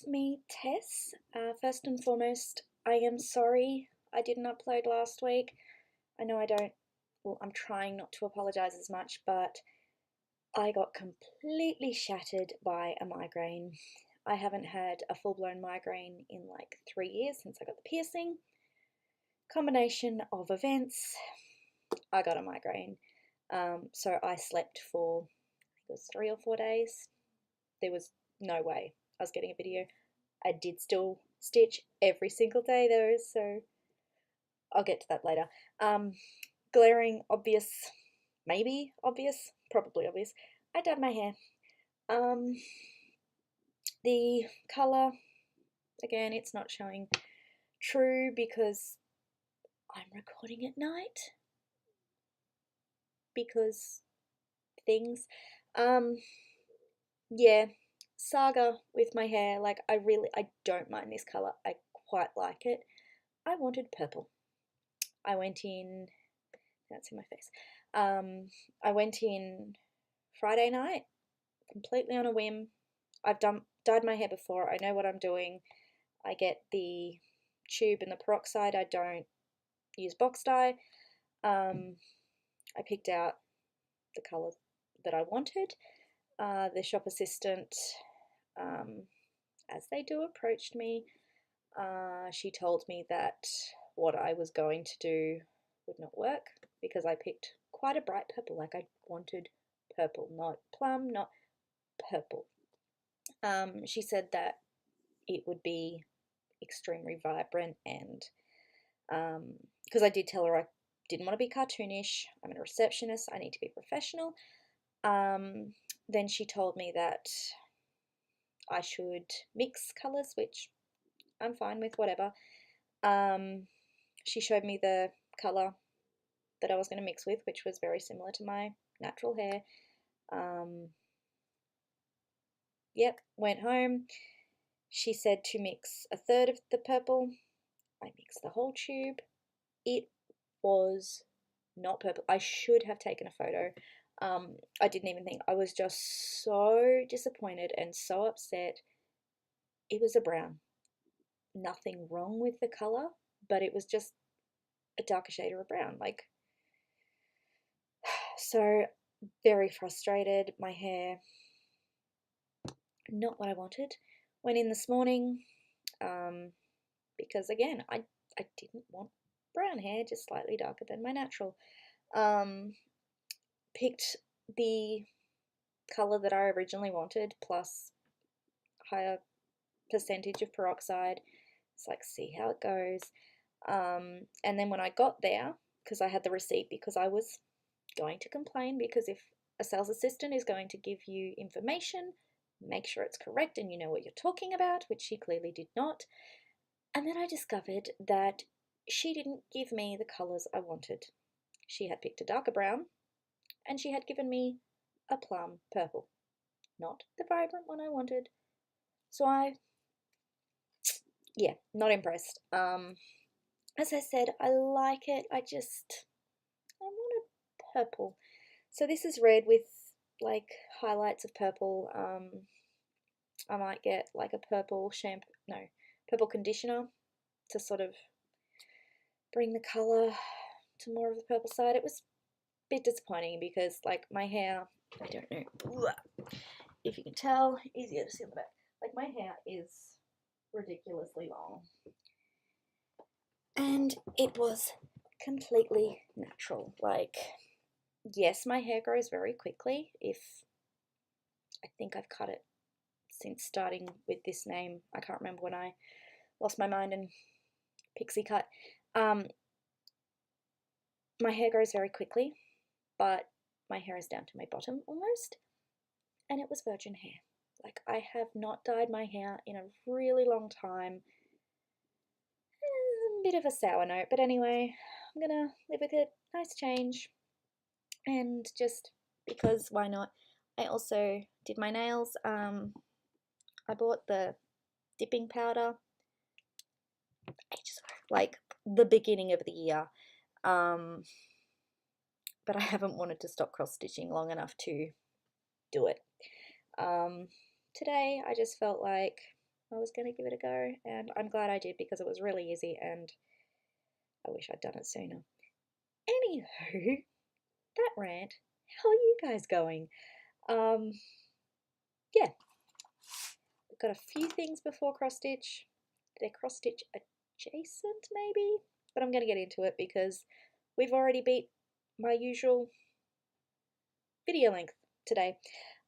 it's me, Tess. First and foremost, I am sorry I didn't upload last week. I know I don't, well, I'm trying not to apologise as much, but I got completely shattered by a migraine. I haven't had a full-blown migraine in like 3 years since I got the piercing. Combination of events, I got a migraine. So I slept for, I think it was 3 or 4 days. There was no way I was getting a video. I did still stitch every single day though, so I'll get to that later. Glaring obvious, maybe obvious, probably obvious. I dyed my hair. The colour, again, it's not showing true because I'm recording at night. Because things. Yeah, saga with my hair. Like, I don't mind this colour. I quite like it. I wanted purple. I went in, that's in my face. I went in Friday night, completely on a whim. I've dyed my hair before. I know what I'm doing. I get the tube and the peroxide. I don't use box dye. I picked out the colour that I wanted. The shop assistant, as they do, approached me. She told me that what I was going to do would not work because I picked quite a bright purple. Like, I wanted purple, not plum, not purple. She said that it would be extremely vibrant, and because I did tell her I didn't want to be cartoonish. I'm a receptionist. I need to be professional. Then she told me that I should mix colours, which I'm fine with, whatever. She showed me the colour that I was going to mix with, which was very similar to my natural hair. Yep, went home. She said to mix a third of the purple. I mixed the whole tube. It was not purple. I should have taken a photo. I didn't even think. I was just so disappointed and so upset. It was a brown. Nothing wrong with the colour, but it was just a darker shade of brown. Like, so very frustrated. My hair, not what I wanted. Went in this morning, because again, I didn't want brown hair, just slightly darker than my natural. Picked the colour that I originally wanted, plus higher percentage of peroxide. It's like, see how it goes. And then when I got there, because I had the receipt, because I was going to complain, because if a sales assistant is going to give you information, make sure it's correct and you know what you're talking about, which she clearly did not. And then I discovered that she didn't give me the colours I wanted. She had picked a darker brown, and she had given me a plum purple, not the vibrant one I wanted. So yeah, not impressed. As I said, I like it. I wanted purple. So this is red with like highlights of purple. I might get like a purple purple conditioner to sort of bring the colour to more of the purple side. It was a bit disappointing because, like, my hair, I don't know if you can tell, easier to see on the back. Like, my hair is ridiculously long, and it was completely natural. Like, yes, my hair grows very quickly. I think I've cut it since starting with this name. I can't remember when I lost my mind and pixie cut. My hair grows very quickly, but my hair is down to my bottom almost, and it was virgin hair. Like, I have not dyed my hair in a really long time. A bit of a sour note, but anyway, I'm gonna live with it. Nice change. And just because, why not? I also did my nails. I bought the dipping powder ages ago, like the beginning of the year. But I haven't wanted to stop cross stitching long enough to do it. Today I just felt like I was going to give it a go, and I'm glad I did because it was really easy and I wish I'd done it sooner. Anywho, that rant, how are you guys going? Yeah, I've got a few things before cross stitch. They're cross stitch adjacent maybe, but I'm going to get into it because we've already beat my usual video length today.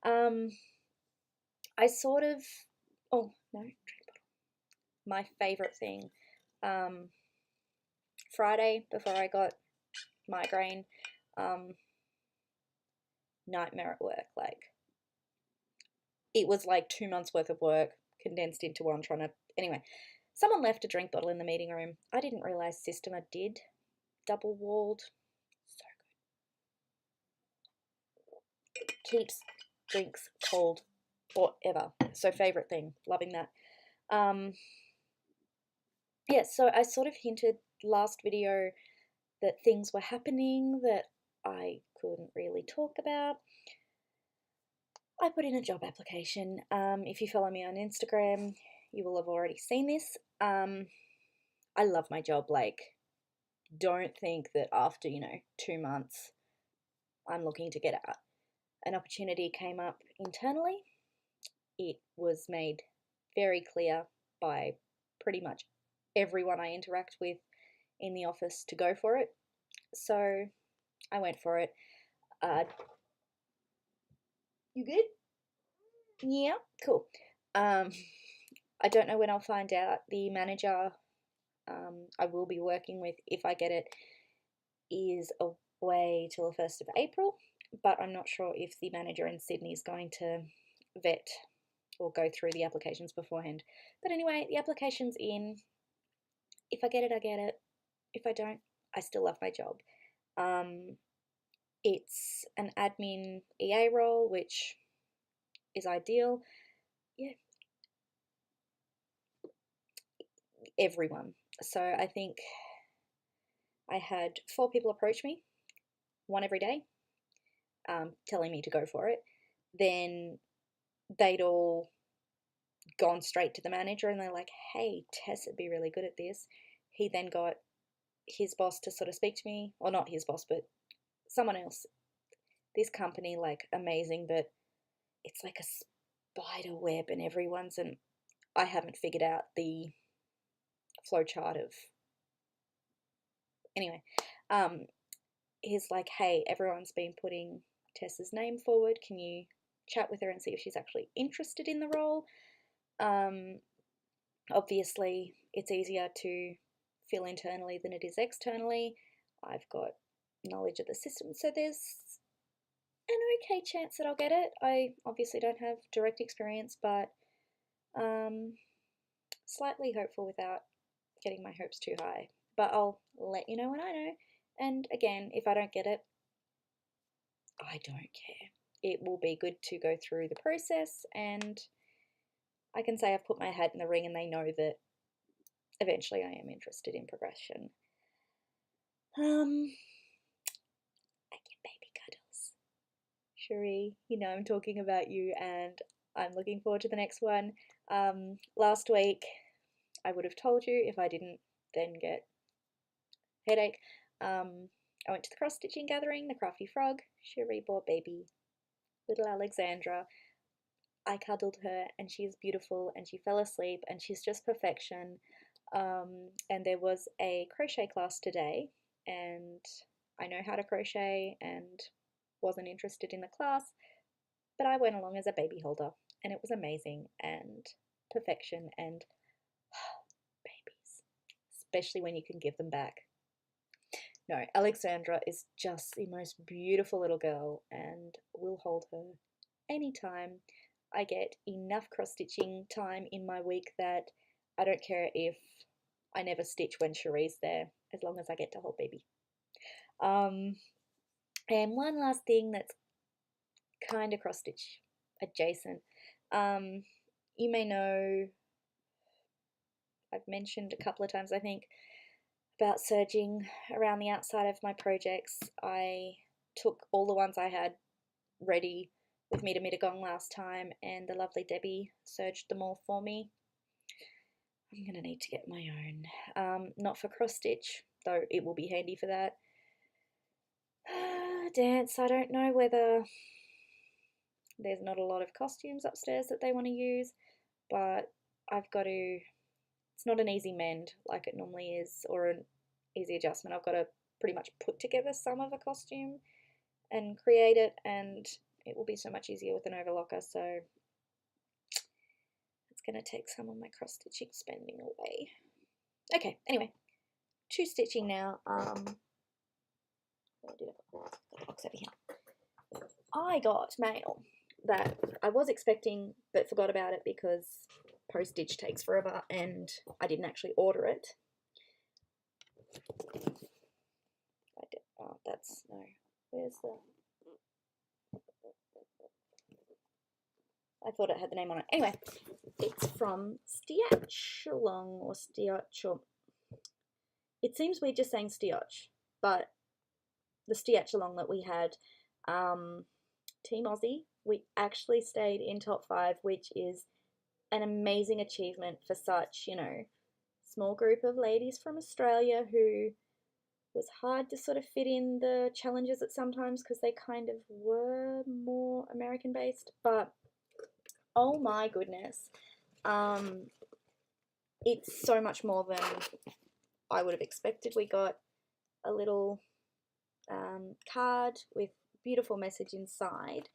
I sort of, oh no, drink bottle. My favourite thing, Friday before I got migraine, nightmare at work. Like, it was like 2 months worth of work condensed into one. Anyway, someone left a drink bottle in the meeting room. I didn't realise Systema did double walled. So good. Keeps drinks cold forever. So favourite thing. Loving that. Yeah, so I sort of hinted last video that things were happening that I couldn't really talk about. I put in a job application. If you follow me on Instagram, you will have already seen this. I love my job. Like, don't think that after, 2 months, I'm looking to get out. An opportunity came up internally. It was made very clear by pretty much everyone I interact with in the office to go for it. So I went for it. You good? Yeah, cool. I don't know when I'll find out. The manager I will be working with, if I get it, is away till the 1st of April, but I'm not sure if the manager in Sydney is going to vet or go through the applications beforehand. But anyway, the application's in. If I get it, I get it. If I don't, I still love my job. It's an admin EA role, which is ideal. Yeah, everyone. So I think I had 4 people approach me, one every day, telling me to go for it. Then they'd all gone straight to the manager and they're like, hey, Tess would be really good at this. He then got his boss to sort of speak to me, or not his boss, but someone else. This company, like, amazing, but it's like a spider web and everyone's, and I haven't figured out the flowchart of, anyway, he's like, hey, everyone's been putting Tess's name forward, can you chat with her and see if she's actually interested in the role? Obviously, it's easier to fill internally than it is externally. I've got knowledge of the system, so there's an okay chance that I'll get it. I obviously don't have direct experience, but slightly hopeful without getting my hopes too high. But I'll let you know when I know. And again, if I don't get it, I don't care. It will be good to go through the process, and I can say I've put my hat in the ring and they know that eventually I am interested in progression. I get baby cuddles. Cherie, I'm talking about you and I'm looking forward to the next one. Last week, I would have told you if I didn't then get headache. I went to the cross-stitching gathering, the Crafty Frog. Cherie bought baby little Alexandra. I cuddled her and she's beautiful and she fell asleep and she's just perfection. And there was a crochet class today and I know how to crochet and wasn't interested in the class, but I went along as a baby holder and it was amazing and perfection and babies, especially when you can give them back. No, Alexandra is just the most beautiful little girl and we'll hold her anytime. I get enough cross-stitching time in my week that I don't care if I never stitch when Cherie's there, as long as I get to hold baby. And one last thing that's kind of cross-stitch adjacent. You may know, I've mentioned a couple of times, I think, about serging around the outside of my projects. I took all the ones I had ready with me to Mittagong last time, and the lovely Debbie serged them all for me. I'm going to need to get my own. Not for cross stitch, though it will be handy for that. Dance, I don't know whether there's not a lot of costumes upstairs that they want to use, but I've got to, it's not an easy mend like it normally is, or an easy adjustment. I've got to pretty much put together some of a costume and create it, and it will be so much easier with an overlocker, so it's going to take some of my cross stitching spending away. Okay, anyway, to stitching now. Where did I put the box over here? I got mail that I was expecting but forgot about it because postage takes forever and I didn't actually order it. Oh, that's no. Where's the? I thought it had the name on it. Anyway, it's from Stiachelong or Stiachel. It seems weird just saying Stiach, but the Stiachelong that we had, Team Aussie, we actually stayed in top 5, which is an amazing achievement for such, you know, small group of ladies from Australia who was hard to sort of fit in the challenges at sometimes because they kind of were more American based, but oh my goodness, it's so much more than I would have expected. We got a little card with beautiful message inside,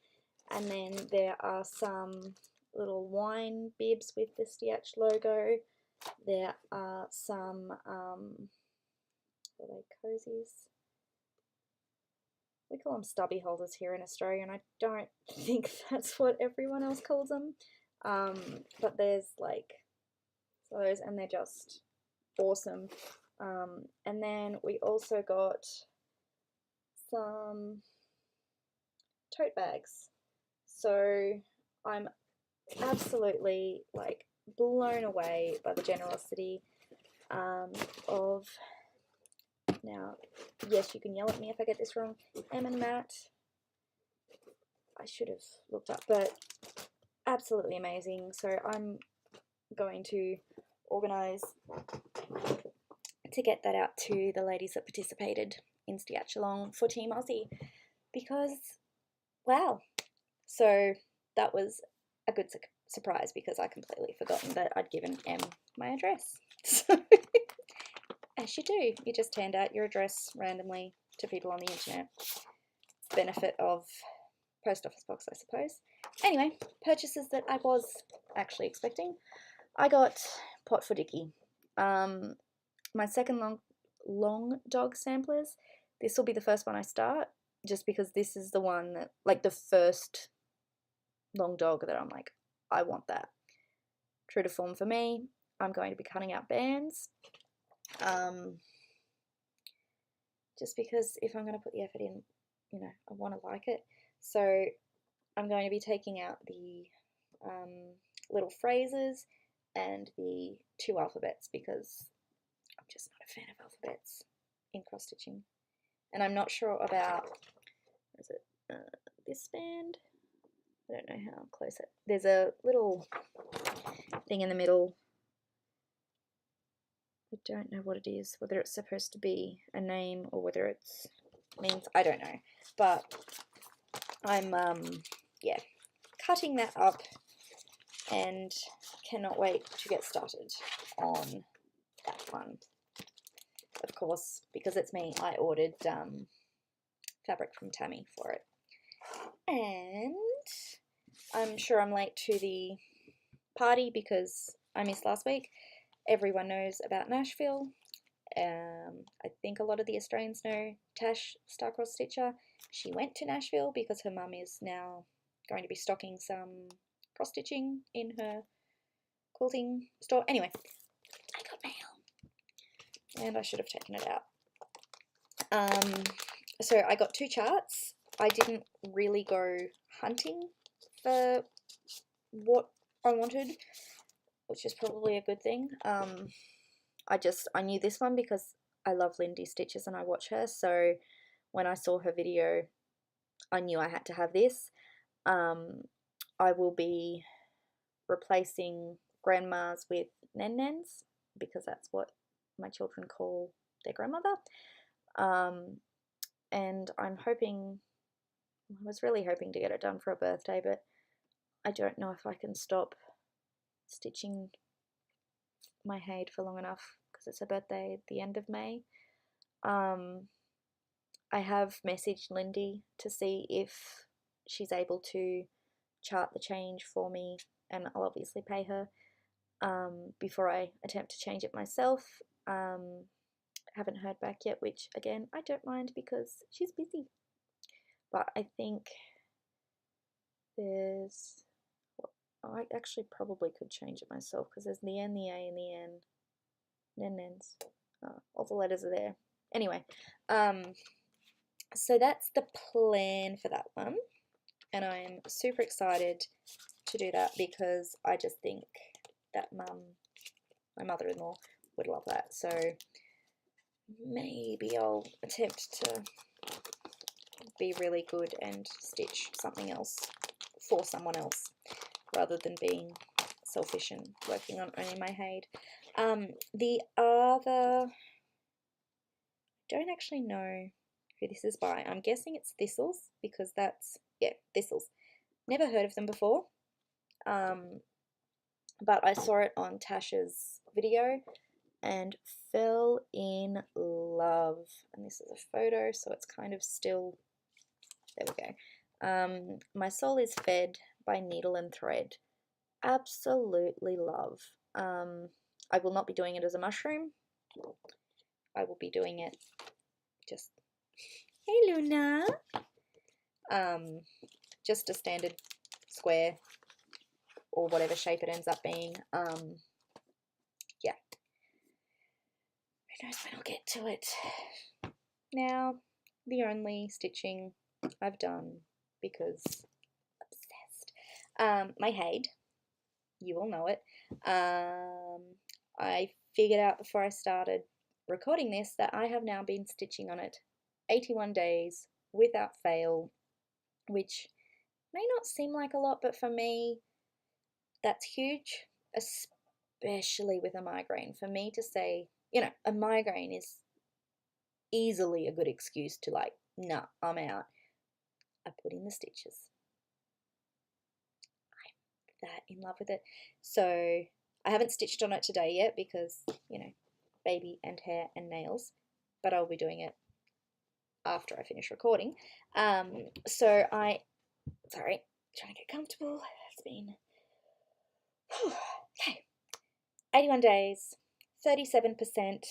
and then there are some little wine bibs with the Stiach logo. There are some what are they, cozies? We call them stubby holders here in Australia, and I don't think that's what everyone else calls them. But there's like those, and they're just awesome. And then we also got some tote bags. So I'm absolutely like blown away by the generosity of, now, yes, you can yell at me if I get this wrong, Em and Matt. I should have looked up, but absolutely amazing. So I'm going to organise to get that out to the ladies that participated in Stiachelong for Team Aussie, because wow. So that was a good surprise because I completely forgotten that I'd given Em my address. So as you do, you just hand out your address randomly to people on the internet. Benefit of post office box, I suppose. Anyway, purchases that I was actually expecting. I got pot for Dicky. My second long dog samplers. This will be the first one I start, just because this is the one that, like, the first long dog that I'm like, I want that. True to form for me, I'm going to be cutting out bands. Just because if I'm going to put the effort in, you know, I want to like it. So I'm going to be taking out the little phrases and the 2 alphabets because I'm just not a fan of alphabets in cross stitching. And I'm not sure about, is it this band? I don't know how close it. There's a little thing in the middle. I don't know what it is, whether it's supposed to be a name or whether it's means, I don't know. But I'm yeah, cutting that up and cannot wait to get started on that one. Of course, because it's me, I ordered fabric from Tammy for it. And I'm sure I'm late to the party because I missed last week. Everyone knows about Nashville. I think a lot of the Australians know Tash Starcross Stitcher. She went to Nashville because her mum is now going to be stocking some cross stitching in her quilting store. Anyway, I got mail and I should have taken it out. So I got 2 charts. I didn't really go hunting for what I wanted, which is probably a good thing. I knew this one because I love Lindy Stitches and I watch her, so when I saw her video, I knew I had to have this. I will be replacing grandmas with Nen Nens because that's what my children call their grandmother. And I was really hoping to get it done for a birthday, but I don't know if I can stop stitching my Haid for long enough because it's her birthday at the end of May. I have messaged Lindy to see if she's able to chart the change for me, and I'll obviously pay her before I attempt to change it myself. Haven't heard back yet, which again I don't mind because she's busy. But I think I actually probably could change it myself because there's the N, the A, and the N. Nens. All the letters are there. Anyway, so that's the plan for that one, and I'm super excited to do that because I just think that my mother-in-law, would love that. So maybe I'll attempt to be really good and stitch something else for someone else rather than being selfish and working on only my Haid. The other, don't actually know who this is by. I'm guessing it's Thistles because that's, yeah, Thistles. Never heard of them before, but I saw it on Tasha's video and fell in love. And this is a photo, so it's kind of still, there we go. My Soul is Fed by Needle and Thread. Absolutely love. I will not be doing it as a mushroom. I will be doing it just, hey Luna, just a standard square or whatever shape it ends up being. Yeah, who knows when I'll get to it. Now, the only stitching I've done because obsessed, my Haid, you all know it. I figured out before I started recording this that I have now been stitching on it 81 days without fail, which may not seem like a lot, but for me that's huge, especially with a migraine. For me to say, you know, a migraine is easily a good excuse to like, nah, I'm out. I put in the stitches. I'm that in love with it. So I haven't stitched on it today yet because, you know, baby and hair and nails, but I'll be doing it after I finish recording. So sorry, trying to get comfortable. It's been, okay, 81 days, 37%.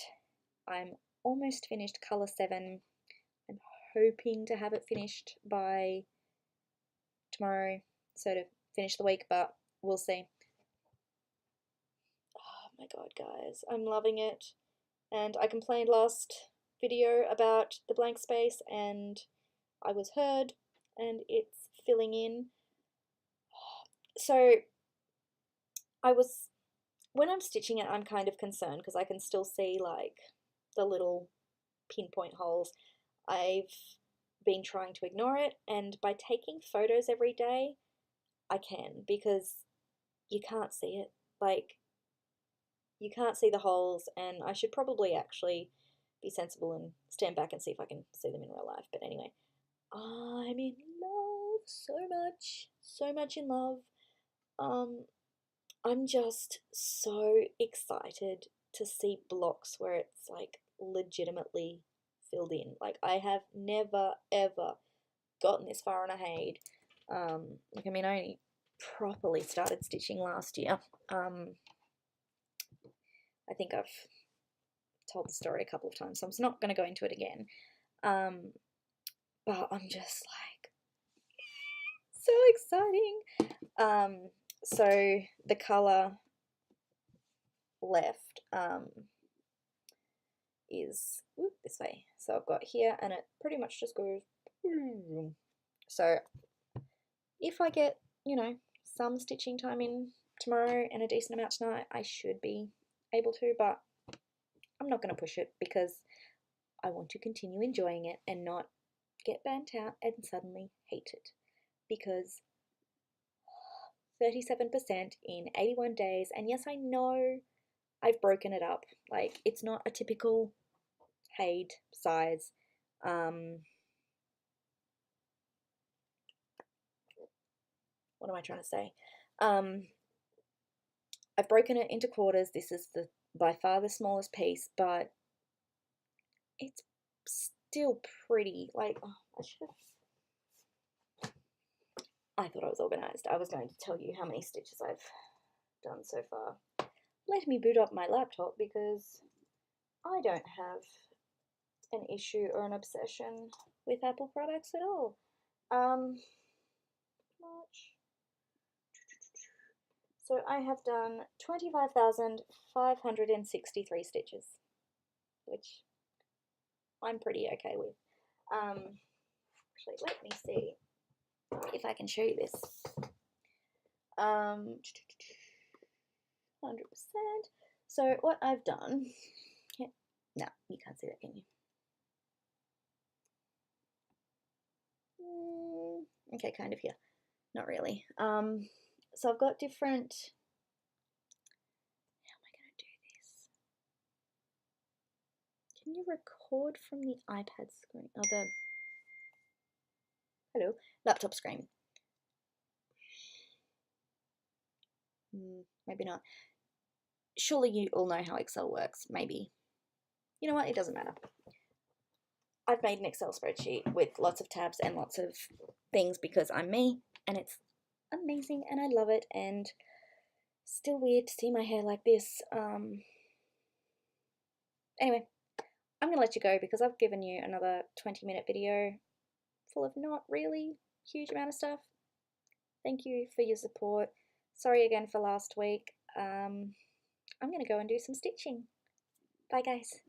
I'm almost finished colour 7. I'm hoping to have it finished by tomorrow, so to finish the week, but we'll see. Oh my god, guys, I'm loving it. And I complained last video about the blank space, and I was heard, and it's filling in. So when I'm stitching it, I'm kind of concerned because I can still see like the little pinpoint holes. I've been trying to ignore it, and by taking photos every day, I can, because you can't see it. Like, you can't see the holes, and I should probably actually be sensible and stand back and see if I can see them in real life. But anyway, I'm in love so much in love. I'm just so excited to see blocks where it's like legitimately filled in. Like, I have never ever gotten this far on a Haid. Like, I mean, I only properly started stitching last year. I think I've told the story a couple of times, so I'm not going to go into it again. But I'm just like, so exciting. So the colour left is this way. So I've got here, and it pretty much just goes. So if I get, you know, some stitching time in tomorrow and a decent amount tonight, I should be able to, but I'm not going to push it because I want to continue enjoying it and not get burnt out and suddenly hate it, because 37% in 81 days, and yes, I know I've broken it up. Like, it's not a typical Haid size. What am I trying to say? I've broken it into quarters. This is the by far the smallest piece, but it's still pretty. Like, oh, I thought I was organized. I was going to tell you how many stitches I've done so far. Let me boot up my laptop because I don't have an issue or an obsession with Apple products at all. March. So I have done 25,563 stitches, which I'm pretty okay with. Actually, let me see if I can show you this. 100%. So what I've done, yeah, no, you can't see that, can you? Okay, kind of, yeah, not really. So I've got different, how am I going to do this? Can you record from the iPad screen, or the, hello, laptop screen? Maybe not. Surely you all know how Excel works, maybe. You know what, it doesn't matter. I've made an Excel spreadsheet with lots of tabs and lots of things because I'm me, and it's amazing and I love it, and still weird to see my hair like this. Anyway, I'm gonna let you go because I've given you another 20-minute video full of not really huge amount of stuff. Thank you for your support. Sorry again for last week. I'm gonna go and do some stitching. Bye guys.